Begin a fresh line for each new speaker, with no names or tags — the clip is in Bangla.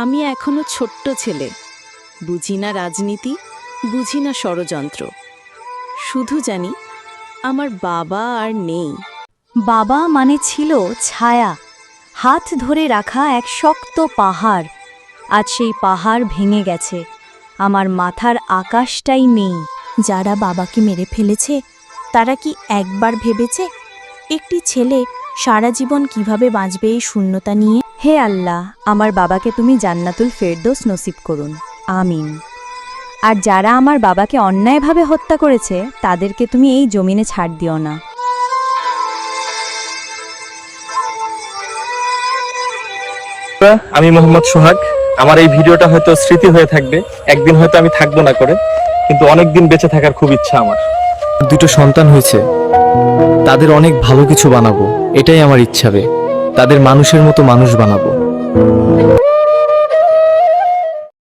আমি এখনো ছোট্ট ছেলে, বুঝি না রাজনীতি, বুঝি না ষড়যন্ত্র। শুধু জানি আমার বাবা আর নেই।
বাবা মানে ছিল ছায়া, হাত ধরে রাখা এক শক্ত পাহাড়। আজ সেই পাহাড় ভেঙে গেছে, আমার মাথার আকাশটাই নেই।
যারা বাবাকে মেরে ফেলেছে তারা কি একবার ভেবেছে একটি ছেলে সারা জীবন কিভাবে বাঁচবে এই শূন্যতা নিয়ে?
হে আল্লাহ, আমার বাবাকে তুমি জান্নাতুল ফেরদৌস নসিব করুন, আমিন। আর যারা আমার বাবাকে অন্যায়ভাবে হত্যা করেছে তাদেরকে তুমি এই জমিনে ছাড় দিও না।
আমি মোহাম্মদ সোহাগ। আমার এই ভিডিওটা হয়তো স্মৃতি হয়ে থাকবে, একদিন হয়তো আমি থাকবো না করে, কিন্তু অনেক দিন বেঁচে থাকার খুব ইচ্ছা আমার।
দুটো সন্তান হয়েছে, তাদের অনেক ভালো কিছু বানাবো, এটাই আমার ইচ্ছা রে। তাদের মানুষের মতো মানুষ বানাবো।